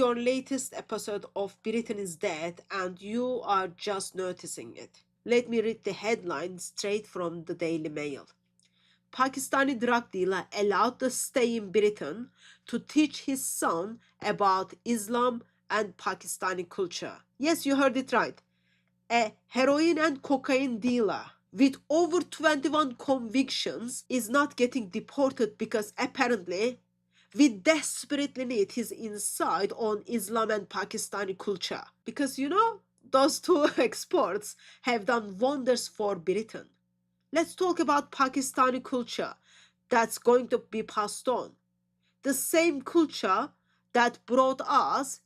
your latest episode of Britain is Dead and you are just noticing it. Let me read the headline straight from the Daily Mail. Pakistani drug dealer allowed to stay in Britain to teach his son about Islam and Pakistani culture. Yes, you heard it right. A heroin and cocaine dealer with over 21 convictions is not getting deported because apparently we desperately need his insight on Islam and Pakistani culture. Because those two exports have done wonders for Britain. Let's talk about Pakistani culture that's going to be passed on. The same culture that brought us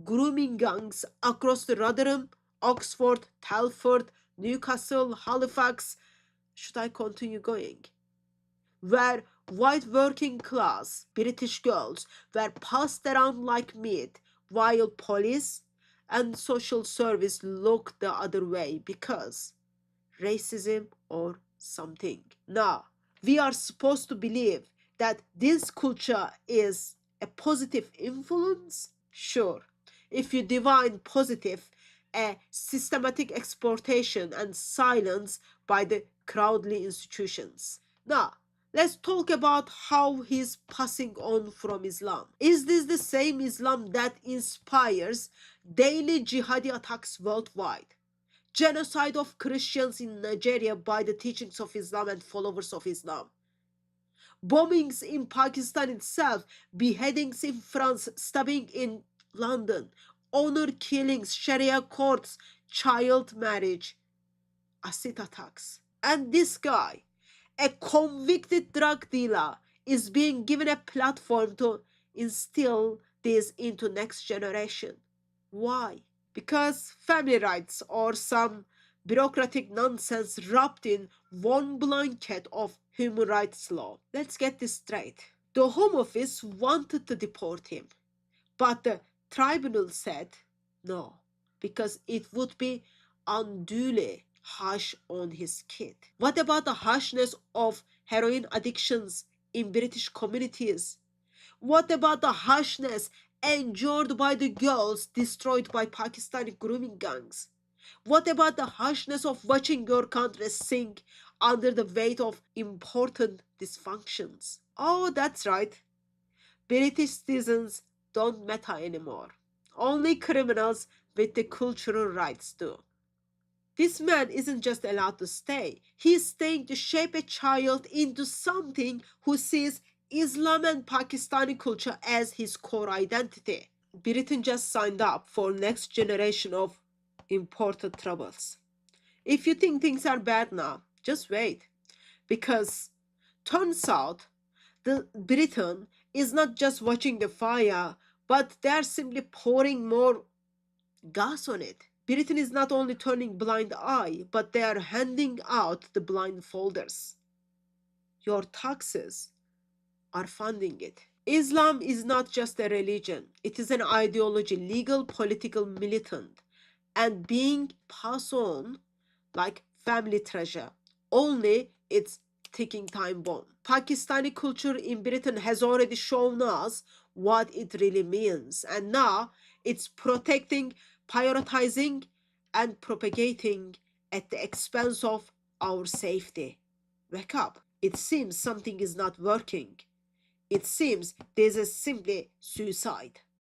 grooming gangs across the Rotherham, Oxford, Telford, Newcastle, Halifax. Should I continue going? Where white working class British girls were passed around like meat while police and social service looked the other way because racism or something. Now, we are supposed to believe that this culture is a positive influence? Sure. If you define positive, a systematic exploitation and silence by the crowdly institutions. Now, let's talk about how he's passing on from Islam. Is this the same Islam that inspires daily jihadi attacks worldwide? Genocide of Christians in Nigeria by the teachings of Islam and followers of Islam. Bombings in Pakistan itself, beheadings in France, stabbing in London, honor killings, Sharia courts, child marriage, acid attacks. And this guy, a convicted drug dealer, is being given a platform to instill this into next generation. Why? Because family rights or some bureaucratic nonsense wrapped in one blanket of human rights law. Let's get this straight. The Home Office wanted to deport him, but the tribunal said no, because it would be unduly harsh on his kid. What about the harshness of heroin addictions in British communities? What about the harshness endured by the girls destroyed by Pakistani grooming gangs? What about the harshness of watching your country sink under the weight of important dysfunctions? Oh, that's right. British citizens don't matter anymore. Only criminals with the cultural rights do. This man isn't just allowed to stay. He's staying to shape a child into something who sees Islam and Pakistani culture as his core identity. Britain just signed up for next generation of imported troubles. If you think things are bad now, just wait. Because turns out the Britain is not just watching the fire, but they're simply pouring more gas on it. Britain is not only turning blind eye, but they are handing out the blindfolders. Your taxes are funding it. Islam is not just a religion, it is an ideology, legal, political, militant, and being passed on like family treasure. Only it's ticking time bomb. Pakistani culture in Britain has already shown us what it really means, and now it's protecting, prioritizing, and propagating at the expense of our safety. Wake up. It seems something is not working. It seems this is simply suicide.